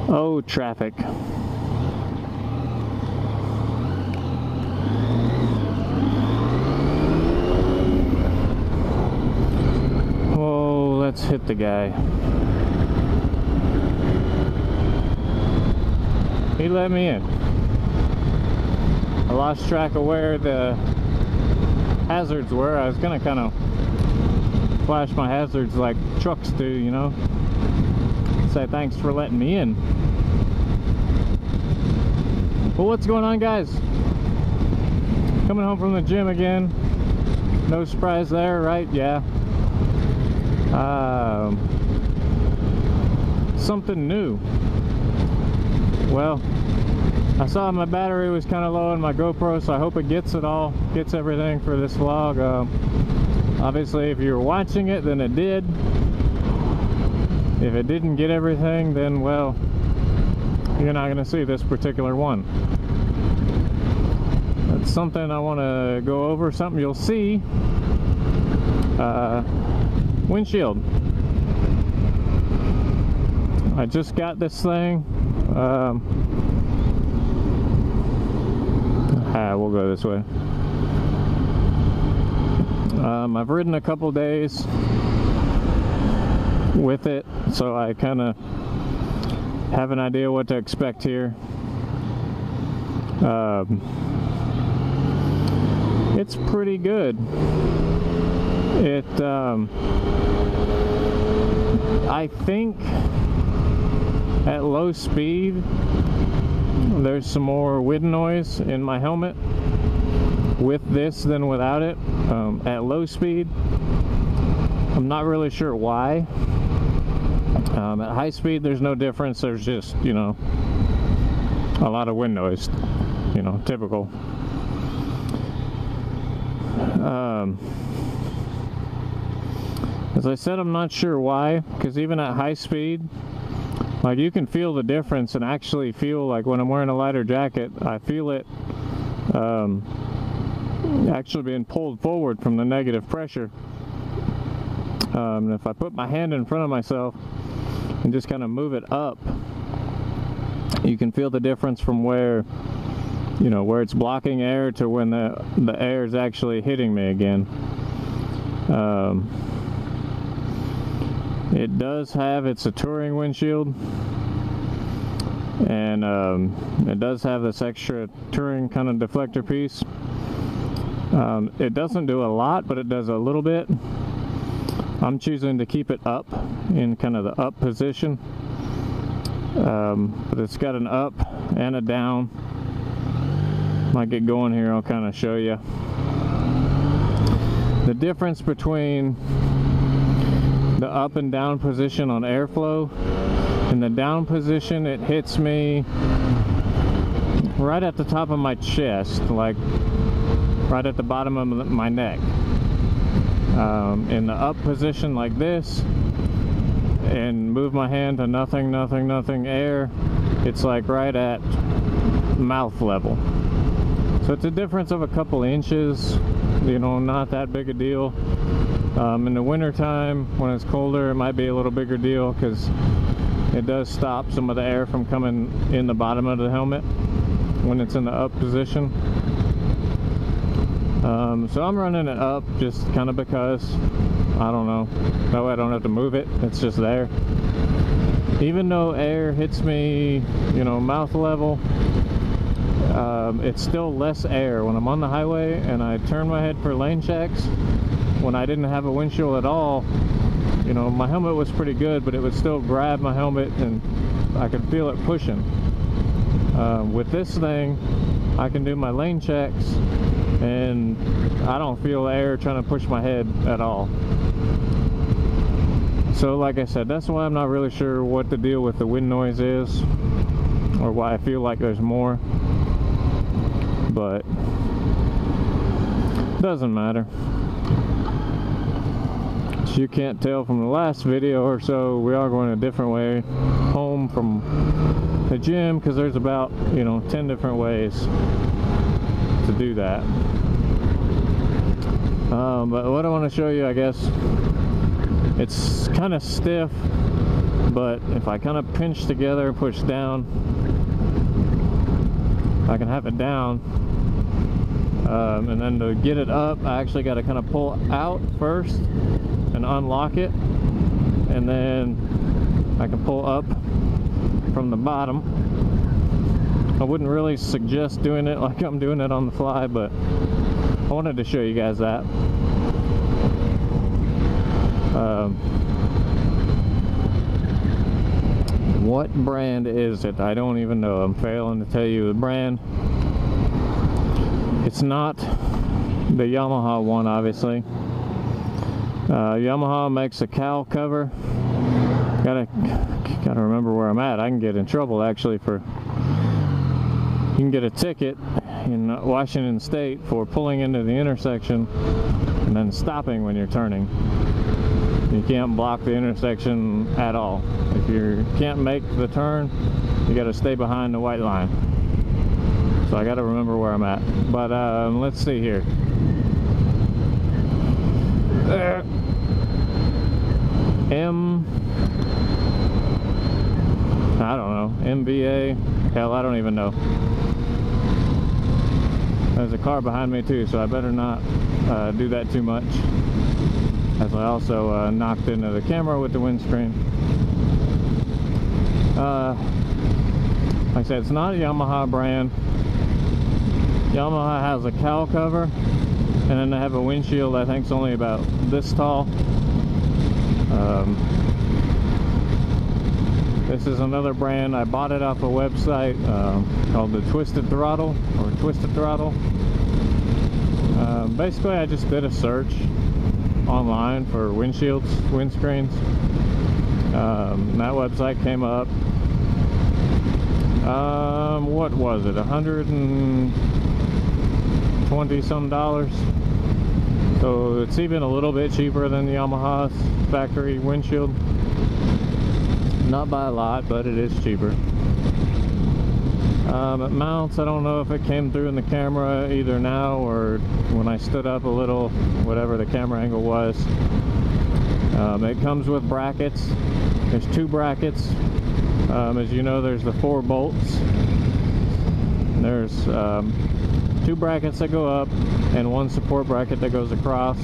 Oh, traffic. Oh, let's hit the guy. He let me in. I lost track of where the hazards were. I was gonna kind of flash my hazards like trucks do, you know. Say thanks for letting me in. Well, what's going on, guys? Coming home from the gym again. No surprise there, right? Yeah. Something new. Well, I saw my battery was kind of low on my GoPro, so I hope it gets it all, gets everything for this vlog. Obviously, if you're watching it, then it did. If it didn't get everything, then, well, you're not going to see this particular one. That's something I want to go over, something you'll see. Windshield. I just got this thing. We'll go this way. I've ridden a couple days with it, so I kind of have an idea what to expect here. It's pretty good. It I think at low speed there's some more wind noise in my helmet with this than without it. At low speed, I'm not really sure why. At high speed there's no difference. There's just, you know, a lot of wind noise, you know, typical. As I said, I'm not sure why, because even at high speed, like, you can feel the difference and actually feel like when I'm wearing a lighter jacket, I feel it actually being pulled forward from the negative pressure. And if I put my hand in front of myself and just kind of move it up, you can feel the difference from where, you know, where it's blocking air to when the air is actually hitting me again. It does have, it's a touring windshield, and it does have this extra touring kind of deflector piece. It doesn't do a lot, but it does a little bit. I'm choosing to keep it up in kind of the up position, but it's got an up and a down. Might get going here, I'll kind of show you the difference between the up and down position on airflow. In the down position, it hits me right at the top of my chest, like right at the bottom of my neck. In the up position like this, and move my hand to nothing, nothing, nothing, air, it's like right at mouth level. So it's a difference of a couple inches, you know, not that big a deal. In the winter time, when it's colder, it might be a little bigger deal because it does stop some of the air from coming in the bottom of the helmet when it's in the up position. So I'm running it up just kind of because, I don't know, that way I don't have to move it, it's just there. Even though air hits me, you know, mouth level, it's still less air. When I'm on the highway and I turn my head for lane checks, when I didn't have a windshield at all, you know, my helmet was pretty good, but it would still grab my helmet and I could feel it pushing. With this thing, I can do my lane checks and I don't feel air trying to push my head at all. So like I said, that's why I'm not really sure what the deal with the wind noise is, or why I feel like there's more, but doesn't matter. As you can't tell from the last video or so, we are going a different way home from the gym, because there's about, you know, 10 different ways to do that. But what I want to show you, I guess, it's kind of stiff, but if I kind of pinch together, push down, I can have it down. And then to get it up, I actually got to kind of pull out first and unlock it, and then I can pull up from the bottom. I wouldn't really suggest doing it like I'm doing it on the fly, but I wanted to show you guys that. What brand is it? I don't even know. I'm failing to tell you the brand. It's not the Yamaha one, obviously. Yamaha makes a cowl cover. Gotta remember where I'm at. I can get in trouble actually for. You can get a ticket in Washington State for pulling into the intersection and then stopping when you're turning. You can't block the intersection at all. If you can't make the turn, you got to stay behind the white line. So I got to remember where I'm at. But let's see here. I don't know, MBA, hell, I don't even know. There's a car behind me too, so I better not do that too much, as I also knocked into the camera with the windscreen. Like I said, it's not a Yamaha brand. Yamaha has a cowl cover, and then they have a windshield I think it's only about this tall. This is another brand. I bought it off a website called the Twisted Throttle, or Twisted Throttle. Basically, I just did a search online for windshields, windscreens. That website came up. What was it? $120 some. So it's even a little bit cheaper than the Yamaha's factory windshield. Not by a lot, but it is cheaper. It mounts, I don't know if it came through in the camera either now or when I stood up a little, whatever the camera angle was. It comes with brackets. There's 2 brackets. As you know, there's the 4 bolts. There's 2 brackets that go up and 1 support bracket that goes across.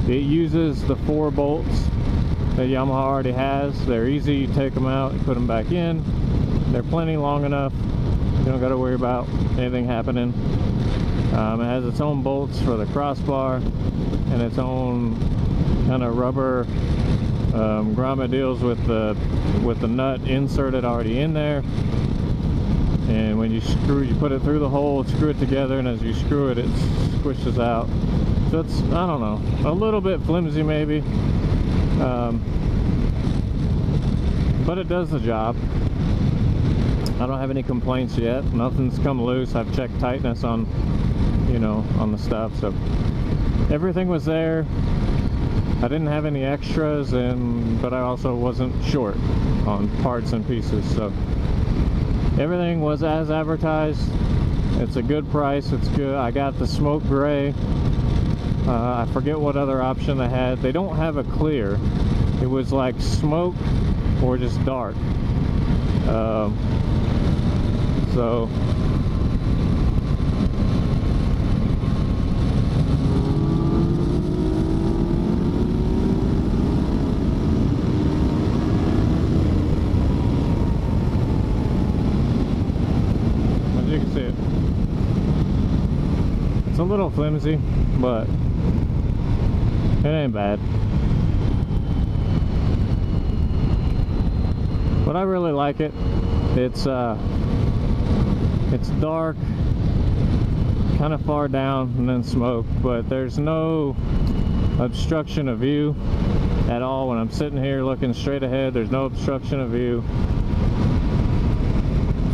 It uses the 4 bolts that Yamaha already has. They're easy. You take them out, you put them back in. They're plenty long enough. You don't got to worry about anything happening. It has its own bolts for the crossbar and its own kind of rubber grommet deals with the nut inserted already in there. And when you screw, you put it through the hole, screw it together, and as you screw it, it squishes out. So it's, I don't know, a little bit flimsy maybe. But it does the job. I don't have any complaints yet. Nothing's come loose. I've checked tightness on, you know, on the stuff. So everything was there. I didn't have any extras, but I also wasn't short on parts and pieces. So everything was as advertised. It's a good price. It's good. I got the smoke gray. I forget what other option they had. They don't have a clear. It was like smoke or just dark. So as you can see it, it's a little flimsy, but it ain't bad. But I really like it. It's dark, kind of far down, and then smoke, but there's no obstruction of view at all. When I'm sitting here looking straight ahead, there's no obstruction of view.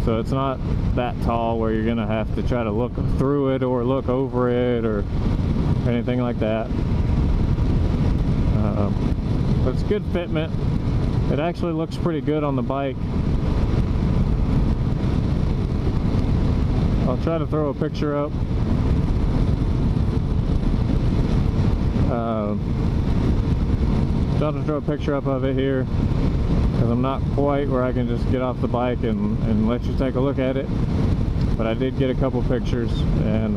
So it's not that tall where you're gonna have to try to look through it or look over it or anything like that. But it's good fitment. It actually looks pretty good on the bike. I'll try to throw a picture up. Thought to throw a picture up of it here, because I'm not quite where I can just get off the bike and let you take a look at it. But I did get a couple pictures, and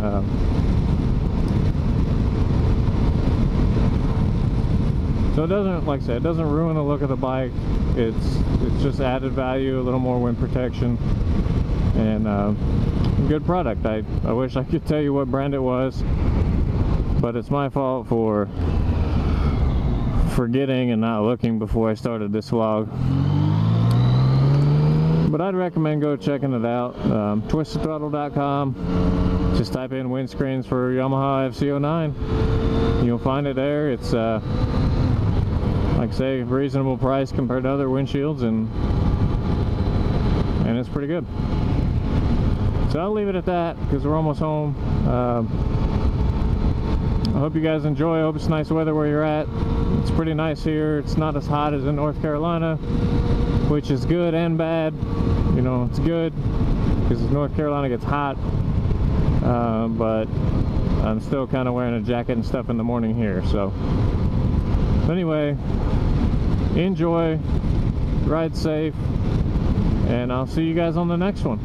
so it doesn't, like I said, it doesn't ruin the look of the bike. It's just added value, a little more wind protection, and good product. I wish I could tell you what brand it was, but it's my fault for forgetting and not looking before I started this vlog. But I'd recommend go checking it out. TwistedThrottle.com. Just type in windscreens for Yamaha FZ09. You'll find it there. It's like I say, reasonable price compared to other windshields, and it's pretty good. So I'll leave it at that because we're almost home. I hope you guys enjoy. I hope it's nice weather where you're at. It's pretty nice here. It's not as hot as in North Carolina, which is good and bad. You know, it's good because North Carolina gets hot, but I'm still kind of wearing a jacket and stuff in the morning here. So anyway, enjoy, ride safe, and I'll see you guys on the next one.